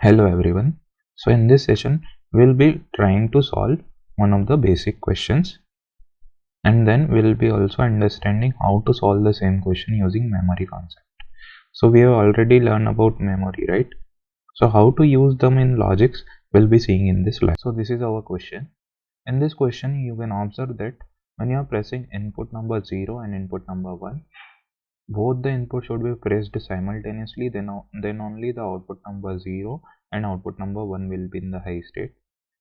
Hello everyone. So in this session we'll be trying to solve one of the basic questions, and then we'll be also understanding how to solve the same question using memory concept. So we have already learned about memory, right? So how to use them in logics we'll be seeing in this slide. So this is our question. In this question you can observe that when you are pressing input number 0 and input number 1, both the inputs should be pressed simultaneously, then only the output number 0 and output number 1 will be in the high state.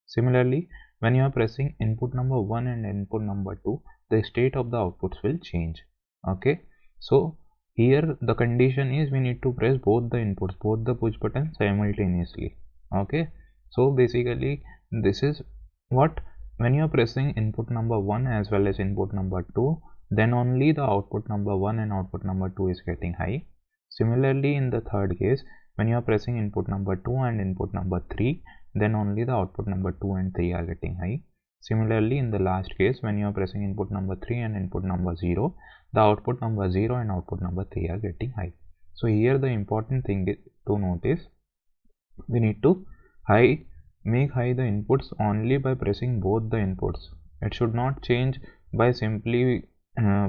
Similarly, when you are pressing input number 1 and input number 2, the state of the outputs will change. Okay, so here the condition is we need to press both the inputs, both the push buttons simultaneously. Okay, so basically this is what, when you are pressing input number 1 as well as input number 2, then only the output number 1 and output number 2 is getting high. Similarly, in the third case, when you are pressing input number 2 and input number 3, then only the output number 2 and 3 are getting high. Similarly, in the last case, when you are pressing input number 3 and input number 0, the output number 0 and output number 3 are getting high. So here the important thing is to notice, we need to make high the inputs only by pressing both the inputs. It should not change by simply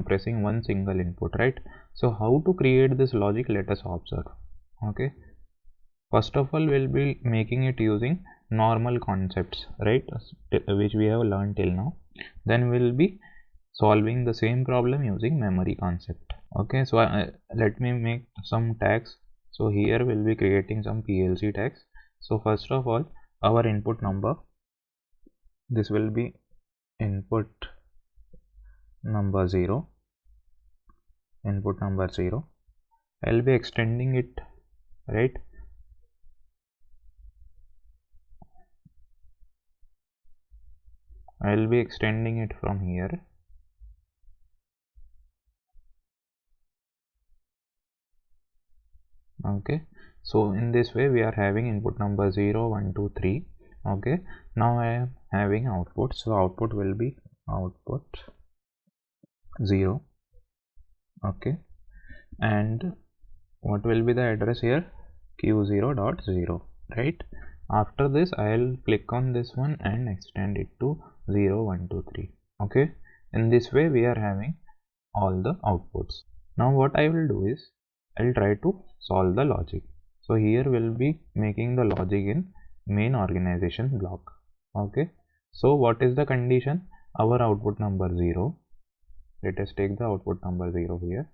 pressing one single input, right? So how to create this logic, let us observe. Okay, first of all we'll be making it using normal concepts, right, which we have learned till now. Then we'll be solving the same problem using memory concept. Okay, so let me make some tags. So here we'll be creating some PLC tags. So first of all, our input number, this will be input number 0, input number 0. I'll be extending it, right? I'll be extending it from here. Okay, so in this way we are having input number 0, 1, 2, 3. Okay, now I am having output. So output will be output 0. Okay, and what will be the address here? Q0.0, right? After this I'll click on this one and extend it to 0, 1, 2, 3. Okay, in this way we are having all the outputs. Now what I will do is I'll try to solve the logic. So here we'll be making the logic in main organization block. Okay, so what is the condition? Our output number 0, let us take the output number 0 here.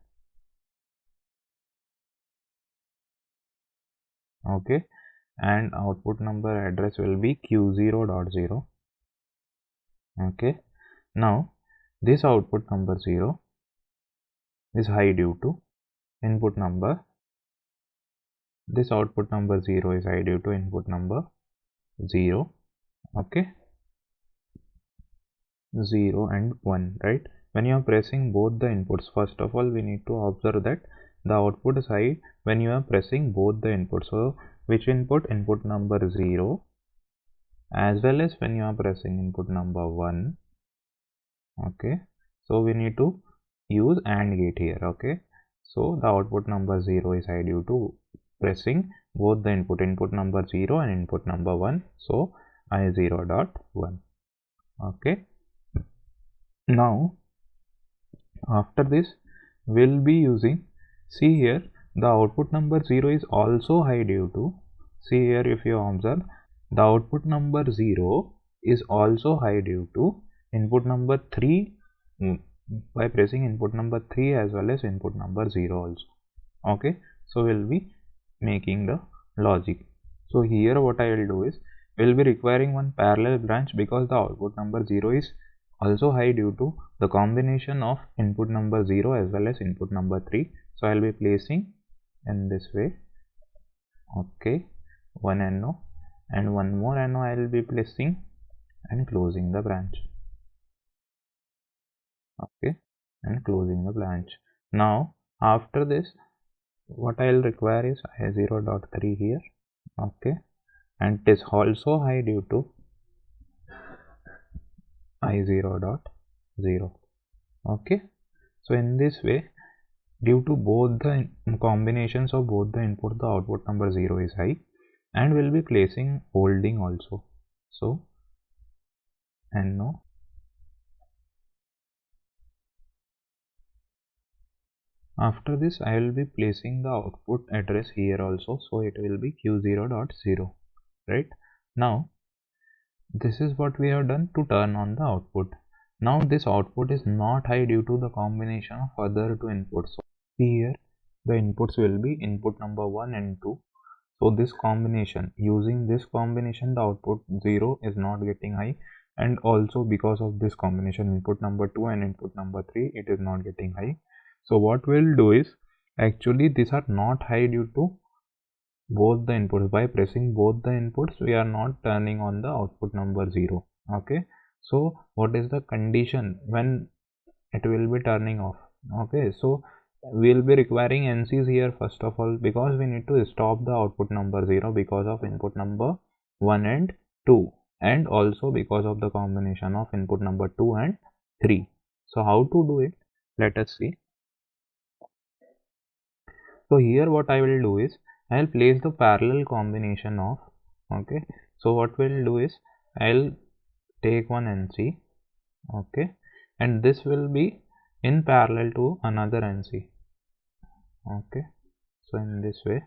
Okay, and output number address will be Q0.0. Okay, now this output number 0 is high due to input number, this output number 0 is high due to input number 0. Okay, 0 and 1, right? When you are pressing both the inputs, first of all we need to observe that the output is high when you are pressing both the inputs. So which input? Input number 0, as well as when you are pressing input number 1. Okay, so we need to use AND gate here. Okay, so the output number 0 is high due to pressing both the input number 0 and input number 1. So I0.1. Okay, now after this we'll be using, see here, the output number 0 is also high due to, see here, if you observe, the output number 0 is also high due to input number 3 by pressing input number 3 as well as input number 0 also. Okay, so we'll be making the logic. So here what I will do is, we'll be requiring one parallel branch because the output number 0 is also high due to the combination of input number 0 as well as input number 3. So I'll be placing in this way. Okay, one NO and one more NO I will be placing and closing the branch. Okay, and closing the branch. Now after this what I will require is I0.3 here. Okay, and it is also high due to I0.0. Okay, so in this way, due to both the combinations of both the input, the output number 0 is high. and we'll be placing holding also. So NO. After this I will be placing the output address here also, so it will be Q0.0, right? Now this is what we have done to turn on the output. Now this output is not high due to the combination of other two inputs. So here the inputs will be input number 1 and 2. So this combination, using this combination, the output 0 is not getting high, and also because of this combination input number 2 and input number 3, it is not getting high. So what we'll do is, actually these are not high due to both the inputs. By pressing both the inputs, we are not turning on the output number 0. Okay, so what is the condition when it will be turning off? Okay, so we'll be requiring NCs here first of all, because we need to stop the output number 0 because of input number 1 and 2, and also because of the combination of input number 2 and 3. So how to do it? Let us see. So here what I will do is, I'll place the parallel combination of, okay, so what we'll do is, I'll take one NC, okay, and this will be in parallel to another NC. Okay, so in this way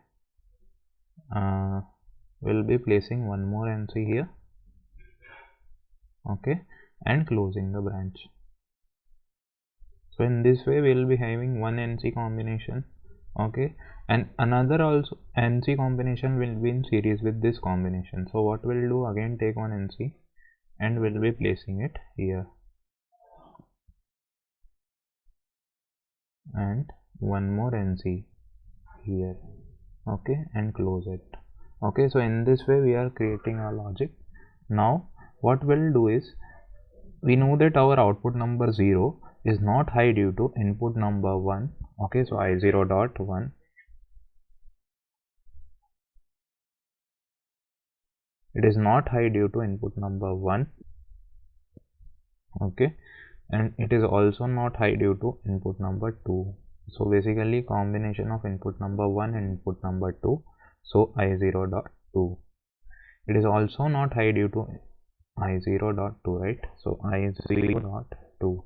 we'll be placing one more NC here, okay, and closing the branch. So in this way we'll be having one NC combination, okay, and another also NC combination will be in series with this combination. So what we'll do, again take one NC and we'll be placing it here, and one more NC here, okay, and close it. Okay, so in this way we are creating our logic. Now what we'll do is, we know that our output number 0 is not high due to input number 1. Okay, so I0.1, it is not high due to input number 1, okay, and it is also not high due to input number 2. So basically combination of input number 1 and input number 2, so I0.2. It is also not high due to I0.2, right? So I0.2.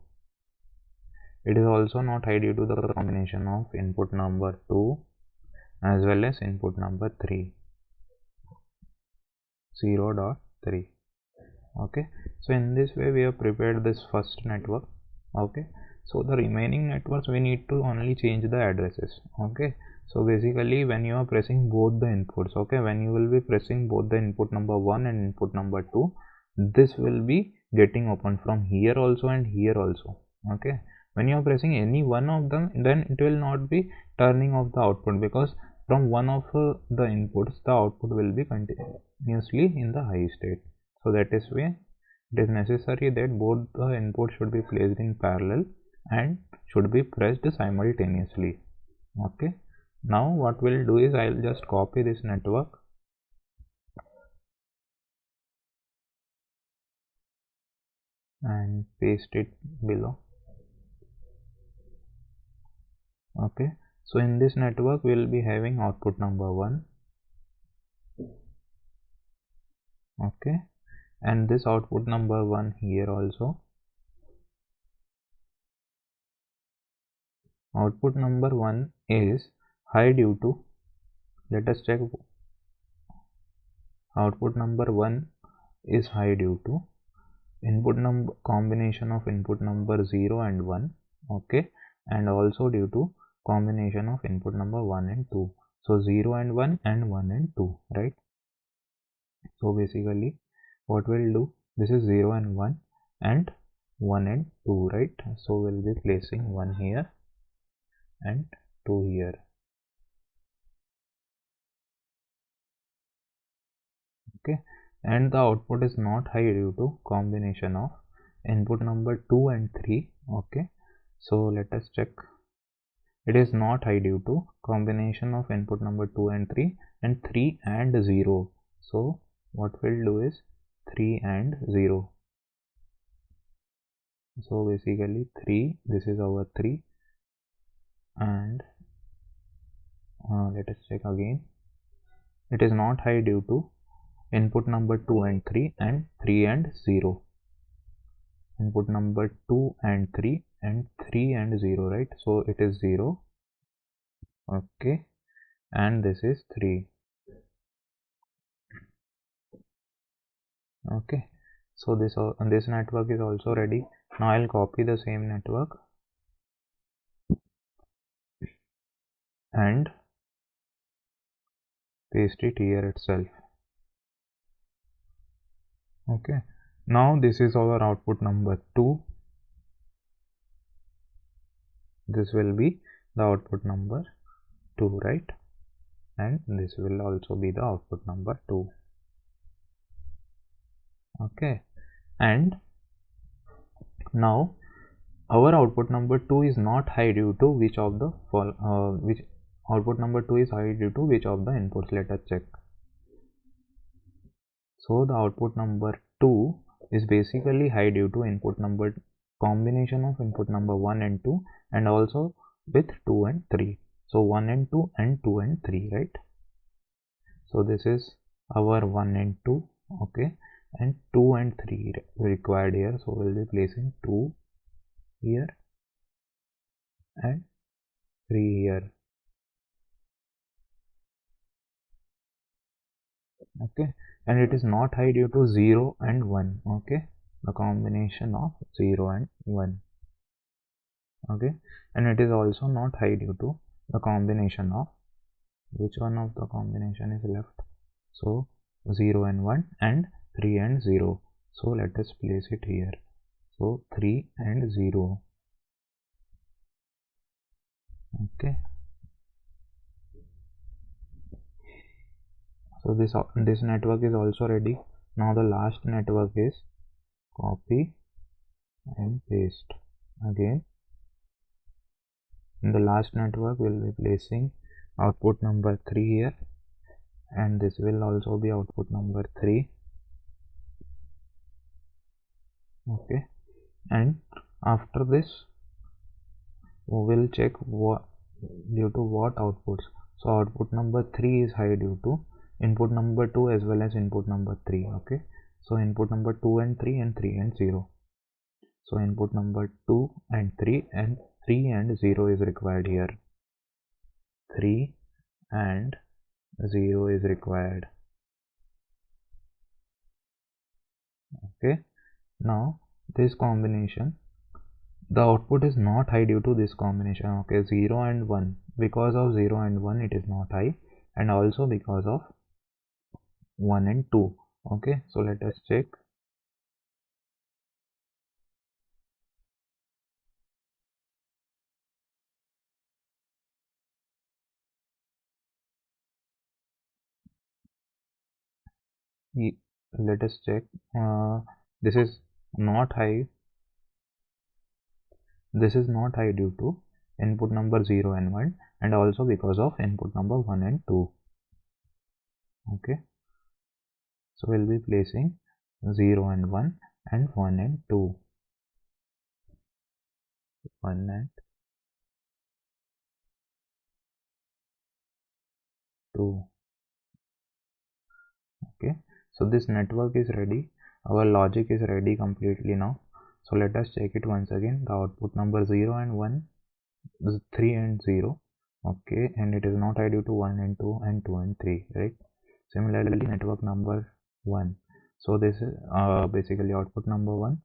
It is also not high due to the combination of input number 2 as well as input number 3, 0.3. Okay, so in this way we have prepared this first network. Okay, so the remaining networks we need to only change the addresses. Okay, so basically when you are pressing both the inputs, okay, when you will be pressing both the input number 1 and input number 2, this will be getting open from here also and here also. Okay, when you are pressing any one of them, then it will not be turning off the output, because from one of the inputs the output will be continuously in the high state. So that is why it is necessary that both the inputs should be placed in parallel and should be pressed simultaneously. Okay, now what we'll do is, I'll just copy this network and paste it below. Okay, so in this network we'll be having output number 1, okay, and this output number 1 here also. Output number 1 is high due to, let us check, output number 1 is high due to input number combination of input number 0 and 1, okay, and also due to combination of input number 1 and 2. So 0 and 1 and 1 and 2, right? So basically what we'll do, this is 0 and 1 and 1 and 2, right? So we'll be placing 1 here and 2 here. Okay, and the output is not high due to combination of input number 2 and 3. Okay, so let us check. It is not high due to combination of input number 2 and 3 and 3 and 0. So what we'll do is 3 and 0. So basically 3, this is our 3, and let us check again. It is not high due to input number 2 and 3 and 3 and 0. Input number 2 and 3 and 3 and 0, right? So it is 0. Okay, and this is 3. Okay, so this network is also ready. Now I'll copy the same network and paste it here itself. Okay, now this is our output number 2. This will be the output number 2, right? And this will also be the output number 2. Okay, and now our output number 2 is not high due to which of the which output number 2 is high due to which of the inputs. Let us check. So the output number 2 is basically high due to input number combination of input number 1 and 2 and also with 2 and 3. So 1 and 2 and 2 and 3, right? So this is our 1 and 2. Okay, and 2 and 3 required here. So we'll be placing 2 here and 3 here. Okay, and it is not high due to 0 and 1. Okay, the combination of 0 and 1. Okay, and it is also not high due to the combination of which one of the combination is left. So 0 and 1 and 3 and 0. So let us place it here. So 3 and 0. Okay, so this network is also ready. Now the last network is copy and paste again. In the last network we'll be placing output number 3 here, and this will also be output number 3. Okay, and after this we will check what due to what outputs. So output number 3 is high due to input number 2 as well as input number 3. Okay, so input number 2 and 3 and 3 and 0. So input number 2 and 3 and 3 and 0 is required here. 3 and 0 is required. Okay, now this combination, the output is not high due to this combination. Okay, 0 and 1. Because of 0 and 1 it is not high, and also because of 1 and 2. Okay, so let us check. Let us check. This is not high. This is not high due to input number 0 and 1, and also because of input number 1 and 2. Okay, so we'll be placing 0 and 1 and 1 and 2. 1 and 2. Okay, so this network is ready. Our logic is ready completely now. So let us check it once again. The output number 0 and 1 is 3 and 0. Okay, and it is not high due to 1 and 2 and 2 and 3, right? Similarly, network number 1. So this is basically output number 1,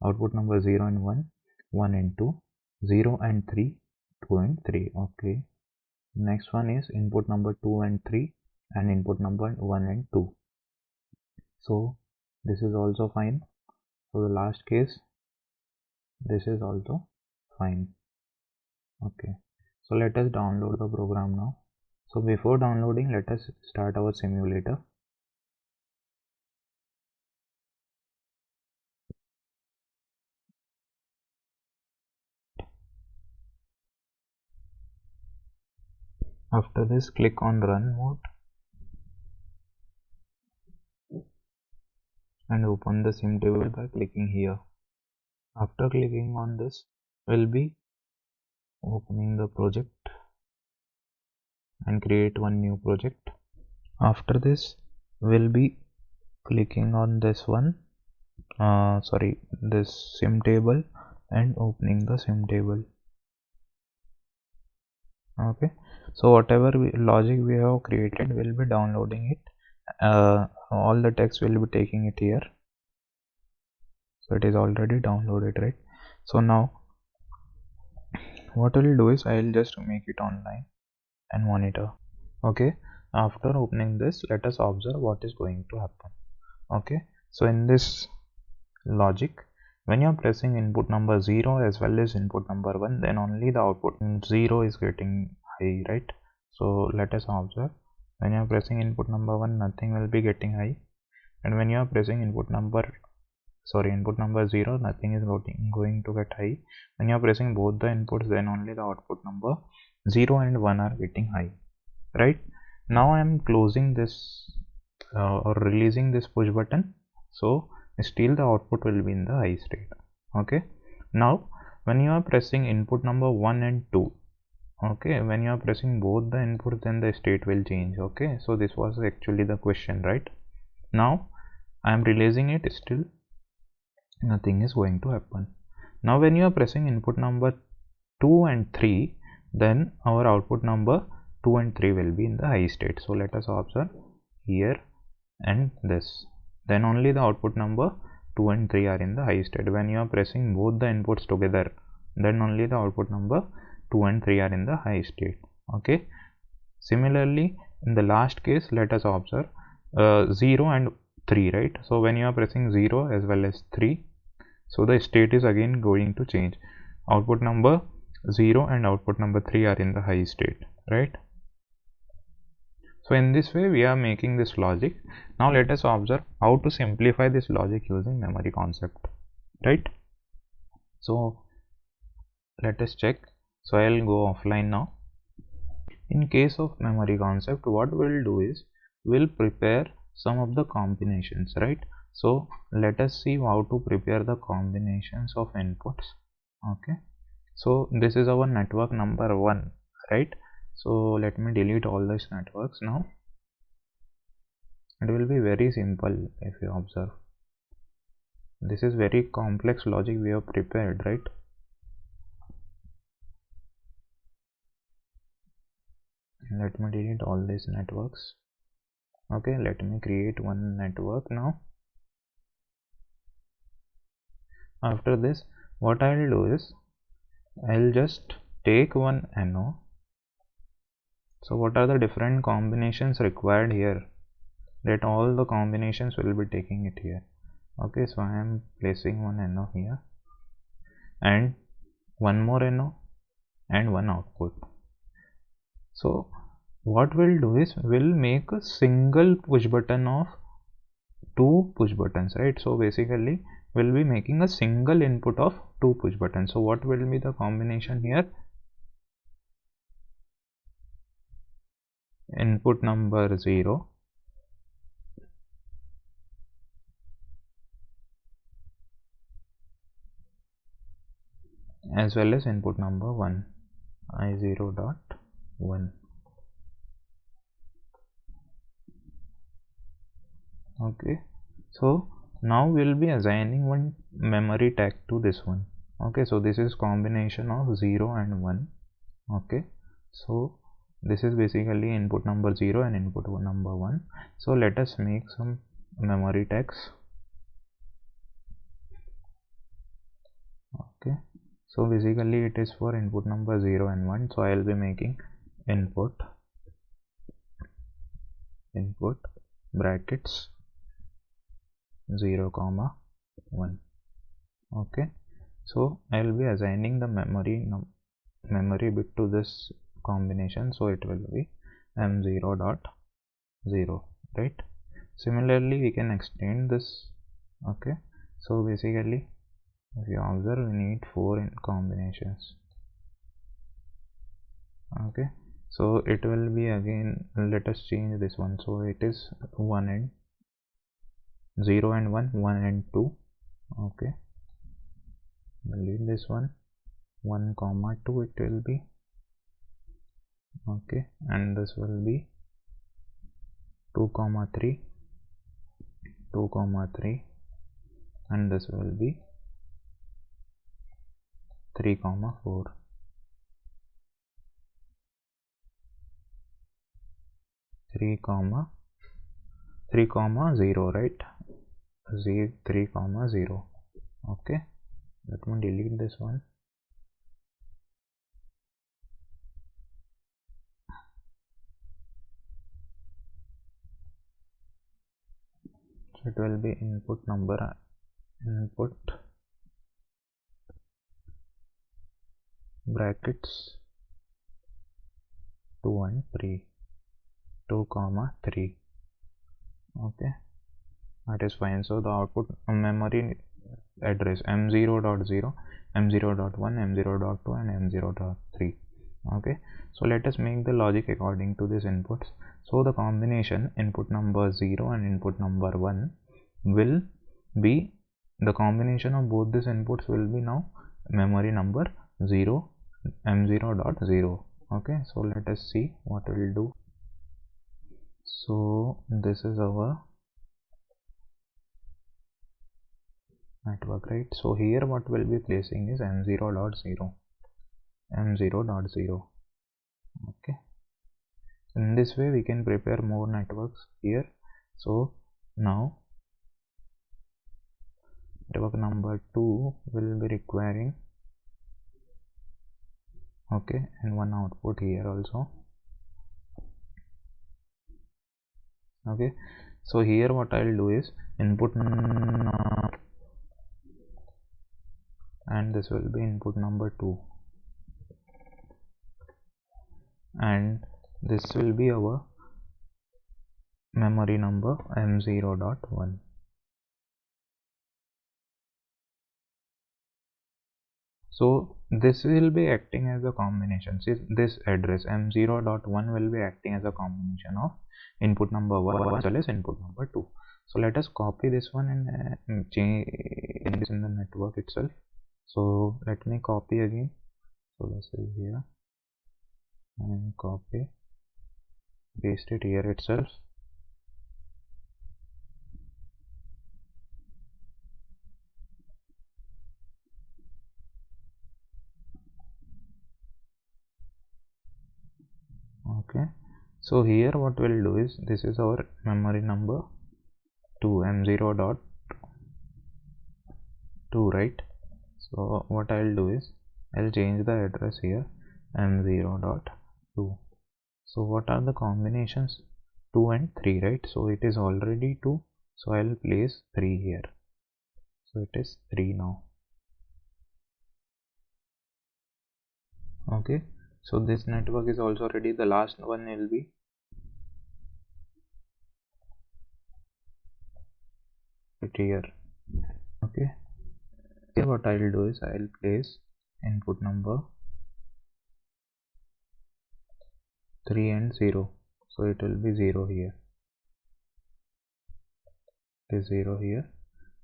output number 0 and 1, 1 and 2, 0 and 3, 2 and 3. Okay, next one is input number 2 and 3 and input number 1 and 2. So this is also fine. So the last case, this is also fine. Okay, so let us download the program now. So before downloading, let us start our simulator. After this, click on run mode and open the sim table by clicking here. After clicking on this, we'll be opening the project and create one new project. After this, we'll be clicking on this one, this sim table, and opening the sim table. Okay, so whatever logic we have created, we'll be downloading it. All the text will be taking it here, so it is already downloaded, right? So now what I'll do is I'll just make it online and monitor. Okay, after opening this, let us observe what is going to happen. Okay, so in this logic, when you are pressing input number 0 as well as input number 1, then only the output 0 is getting high, right? So let us observe, when you are pressing input number 1, nothing will be getting high, and when you are pressing input number 0, nothing is going to get high. When you are pressing both the inputs, then only the output number 0 and 1 are getting high, right? Now I am closing this or releasing this push button, so still the output will be in the high state. Okay, now when you are pressing input number 1 and 2, okay, when you are pressing both the inputs, then the state will change. Okay, so this was actually the question, right? Now I am releasing it, still nothing is going to happen. Now when you are pressing input number 2 and 3, then our output number 2 and 3 will be in the high state. So let us observe here and this, then only the output number 2 and 3 are in the high state. When you are pressing both the inputs together, then only the output number 2 and 3 are in the high state. Okay, similarly in the last case, let us observe 0 and 3, right? So when you are pressing 0 as well as 3, so the state is again going to change. Output number 0 and output number 3 are in the high state, right? So in this way we are making this logic. Now let us observe how to simplify this logic using memory concept, right? So let us check. So I'll go offline now. In case of memory concept, what we'll do is we'll prepare some of the combinations, right? So let us see how to prepare the combinations of inputs. Okay, so this is our network number 1, right? So let me delete all these networks now. It will be very simple if you observe. This is very complex logic we have prepared, right? Let me delete all these networks. Okay, let me create one network now. After this, what I'll do is I'll just take one NO. So what are the different combinations required here? That all the combinations will be taking it here. Okay, so I am placing one NO here and one more NO and one output. So what we'll do is we'll make a single push button of 2 push buttons, right? So basically we'll be making a single input of 2 push buttons. So what will be the combination here? Input number 0 as well as input number 1, I0 dot 1. Okay, so now we'll be assigning one memory tag to this one. Okay, so this is combination of 0 and 1. Okay, so this is basically input number 0 and input number 1. So let us make some memory tags. Okay, so basically it is for input number 0 and 1. So I will be making input brackets 0 comma 1. Okay, so I will be assigning the memory bit to this combination, so it will be m0 dot 0, right? Similarly we can extend this. Okay, so basically if you observe, we need 4 combinations. Okay, so it will be again, let us change this one, so it is 1 and 0 and 1, 1 and 2. Okay, delete this one, 1 comma 2 it will be. Okay, and this will be 2 comma 3, 2 comma 3, and this will be 3 comma 4. 3 comma 0, right? 3 comma 0. Okay, let me delete this one. So it will be input number, input brackets 2 and 3, 2 comma 3. Okay, that is fine. So the output memory address m0.0, m0.1, m0.2, and m0.3. Okay, so let us make the logic according to these inputs. So the combination input number 0 and input number 1 will be, the combination of both these inputs will be now memory number 0, m0.0. okay, so let us see what we'll do. So this is our network, right? So here what we'll be placing is m0.0, m0.0. okay, in this way we can prepare more networks here. So now network number 2 will be requiring, okay, and one output here also. Okay, so here what I'll do is input and this will be input number 2, and this will be our memory number m0.1. so this will be acting as a combination. See, this address m0.1 will be acting as a combination of input number 1 as well as input number 2. So let us copy this one and change this in the network itself. So let me copy again. So this is here and copy, paste it here itself. Okay, so here what we'll do is, this is our memory number 2, m0.2, right? So what I'll do is I'll change the address here, m0.2. so what are the combinations? 2 and 3, right? So it is already 2, so I'll place 3 here, so it is 3 now. Okay, so this network is also ready. The last one will be it here. Okay, here what I'll do is I'll place input number 3 and 0, so it will be 0 here, it is 0 here,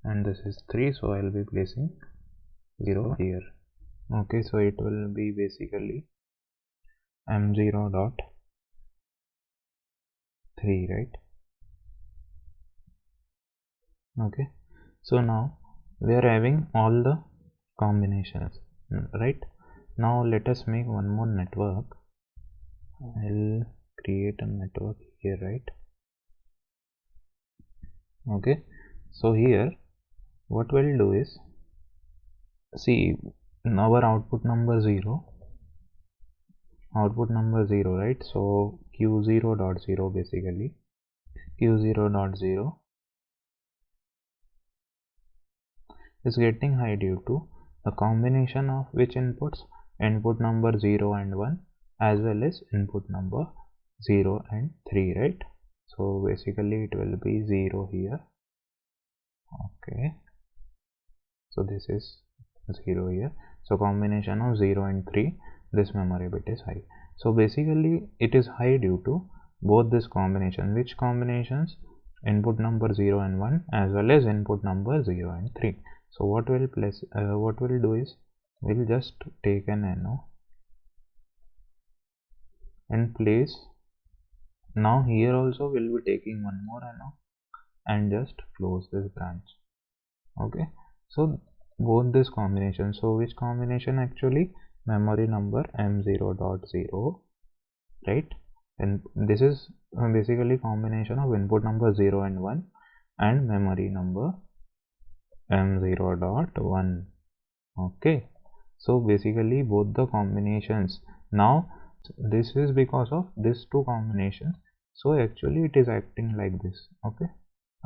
and this is 3, so I'll be placing 0 here. Okay, so it will be basically m0.3, right? Okay, so now we are having all the combinations, right? Now let us make one more network. I'll create a network here, right? Okay, so here what we'll do is, see, our output number 0, right? So q0.0, basically q0.0 is getting high due to the combination of which inputs, input number 0 and 1 as well as input number 0 and 3, right? So basically it will be 0 here. Okay, so this is 0 here, so combination of 0 and 3, this memory bit is high. So basically it is high due to both this combination. Which combinations? Input number 0 and 1 as well as input number 0 and 3. So what we'll place, what we'll do is we'll just take an NO and place Now here also we'll be taking one more along and just close this branch. Okay, so both this combination, so which combination actually? Memory number M0.0, right? And this is basically combination of input number 0 and 1 and memory number M0.1. okay, so basically both the combinations. Now this is because of these two combinations, so actually it is acting like this. Okay,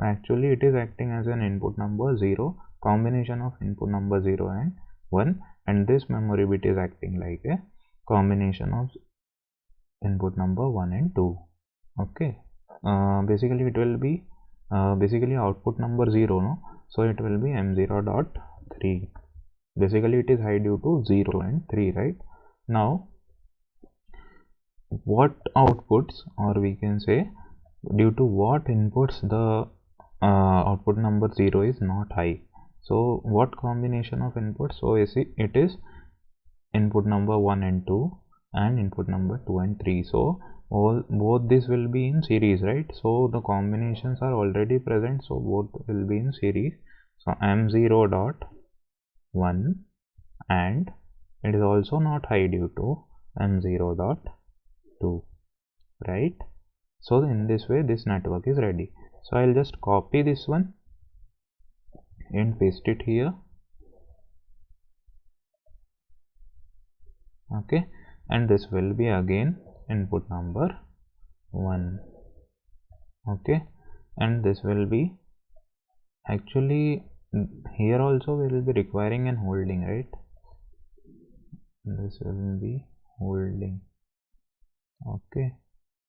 actually it is acting as an input number 0, combination of input number 0 and 1, and this memory bit is acting like a combination of input number 1 and 2. okay, basically it will be basically output number 0, no, so it will be M0.3. basically it is high due to 0 and 3, right? Now what outputs, or we can say due to what inputs the output number 0 is not high? So what combination of inputs? So it is input number 1 and 2 and input number 2 and 3. So both this will be in series, right? So the combinations are already present, so both will be in series. So M0.1, and it is also not high due to M0.2, right? So in this way this network is ready. So I'll just copy this one and paste it here. Okay, and this will be again input number 1. okay, and this will be actually here also we will be requiring an holding, right? This will be holding. Okay,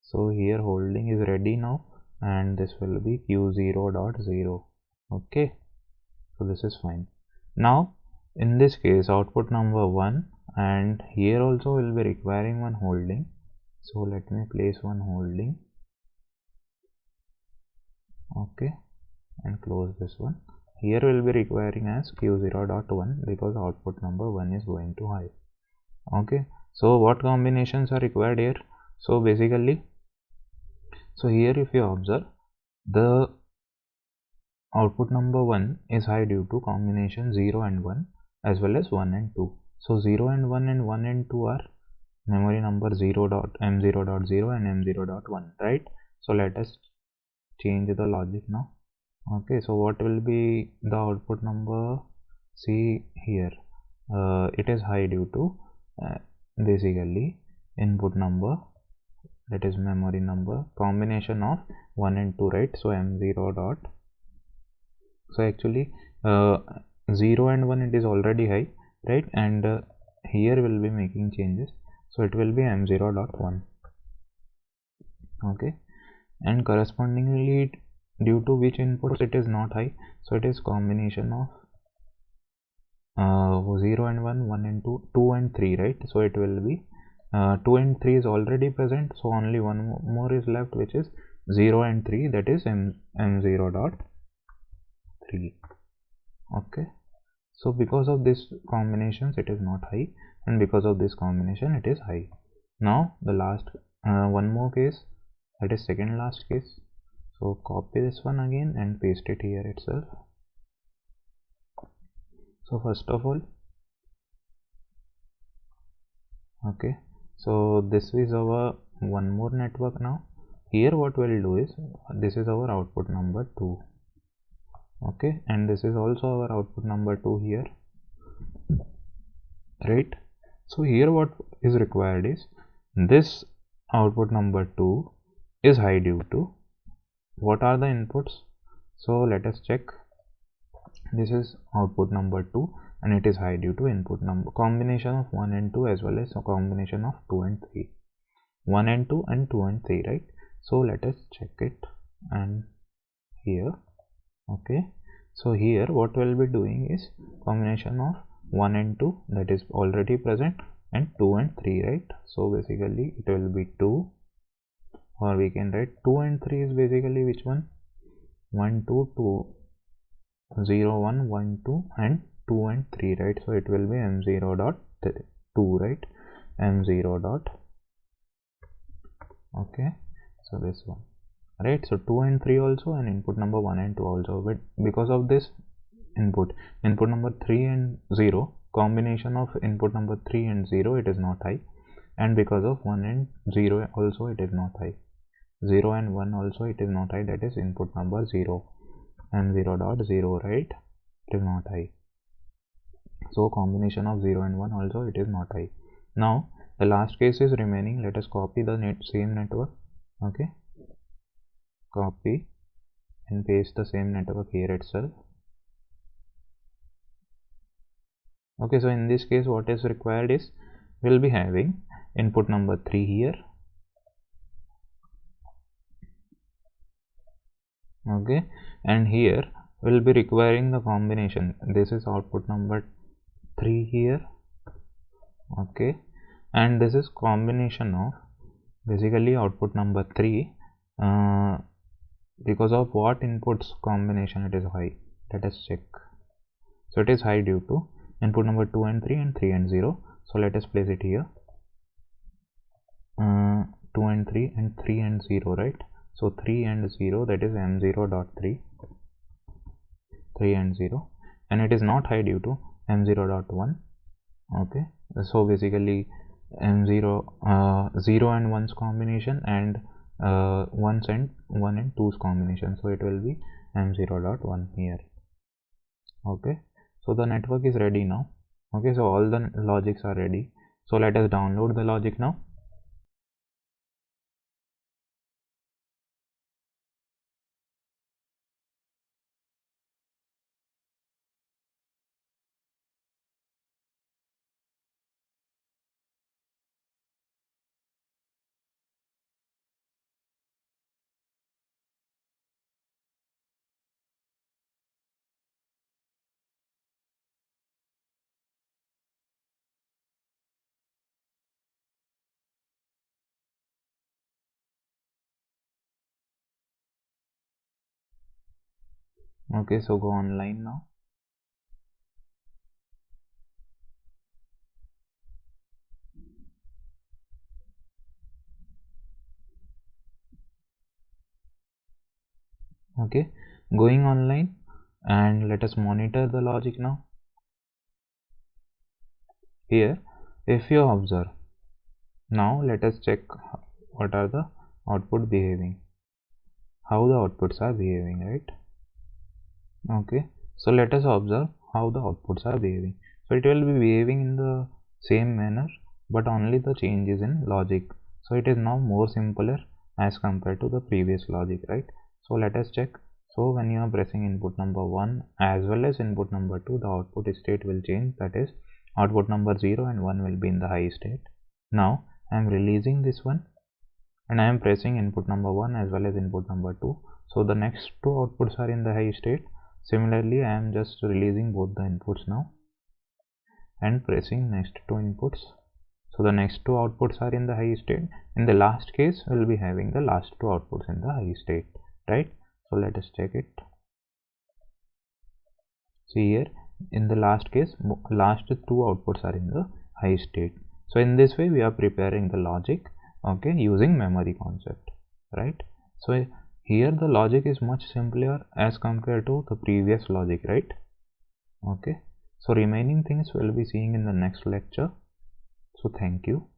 so here holding is ready now, and this will be Q0.0. okay, so this is fine. Now in this case output number 1, and here also will be requiring one holding, so let me place one holding. Okay, and close this one. Here will be requiring as Q0.1 because output number 1 is going to high. Okay, so what combinations are required here? So basically, so here if you observe, the output number 1 is high due to combination 0 and 1 as well as 1 and 2. So 0 and 1 and 1 and 2 are memory number M0.0 and M0.1, right? So let us change the logic now. Okay, so what will be the output number? See here, it is high due to basically input number, that is memory number, combination of 1 and 2, right? So M0 dot, so actually 0 and 1 it is already high, right? And here we'll be making changes, so it will be M0.1. okay, and correspondingly due to which inputs it is not high, so it is combination of 0 and 1, 1 and 2, 2 and 3, right? So it will be 2 and 3 is already present, so only one more is left, which is 0 and 3, that is M0.3. okay, so because of this combinations it is not high, and because of this combination it is high. Now the last one more case, that is second last case. So copy this one again and paste it here itself. So first of all, okay, so this is our one more network. Now here what we'll do is, this is our output number 2, okay, and this is also our output number 2 here, right? So here what is required is, this output number 2 is high due to what are the inputs? So let us check. This is output number 2 and it is high due to input number combination of 1 and 2 as well as a combination of 2 and 3, 1 and 2 and 2 and 3, right? So let us check it, and here, okay, so here what we'll be doing is combination of 1 and 2, that is already present, and 2 and 3, right? So basically it will be 2, or we can write 2 and 3 is basically which one? 1 2 2 0 1 1 2 and 2 and 3, right? So it will be M0.2, right? M0. okay, So this one, right? So 2 and 3 also, and input number 1 and 2 also. But because of this input number 3 and 0, combination of input number 3 and 0, it is not high, and because of 1 and 0 also it is not high. 0 and 1 also it is not high, that is input number 0 and 0.0, right? It is not high. So combination of 0 and 1 also it is not high. Now the last case is remaining. Let us copy the same network. Okay, copy and paste the same network here itself. Okay, so in this case what is required is, we'll be having input number 3 here. Okay, and here we'll be requiring the combination. This is output number 3 here. Okay, and this is combination of basically output number 3, because of what inputs combination it is high. Let us check. So it is high due to input number 2 and 3 and 3 and 0. So let us place it here. 2 and 3 and 3 and 0, right? So 3 and 0, that is m0.3, 3 and 0, and it is not high due to m0.1. Okay, so basically m0 0 and 1's combination, and 1 and 2's combination, so it will be m0.1 here. Okay, so the network is ready now. Okay, so all the logics are ready. So let us download the logic now. Okay, so go online now. Okay, going online, and let us monitor the logic now. Here, if you observe, now let us check what are the output behaving, how the outputs are behaving, right? Okay, so let us observe how the outputs are behaving. So it will be behaving in the same manner, but only the change is in logic. So it is now more simpler as compared to the previous logic, right? So let us check. So when you are pressing input number 1 as well as input number 2, the output state will change, that is output number 0 and 1 will be in the high state. Now I am releasing this one, and I am pressing input number 1 as well as input number 2. So the next two outputs are in the high state. Similarly, I am just releasing both the inputs now and pressing next two inputs. So the next two outputs are in the high state. In the last case, we will be having the last two outputs in the high state, right? So let us check it. See here, in the last case, last two outputs are in the high state. So in this way, we are preparing the logic, okay, using memory concept, right? So here the logic is much simpler as compared to the previous logic, right? Okay, so remaining things we'll be seeing in the next lecture. So thank you.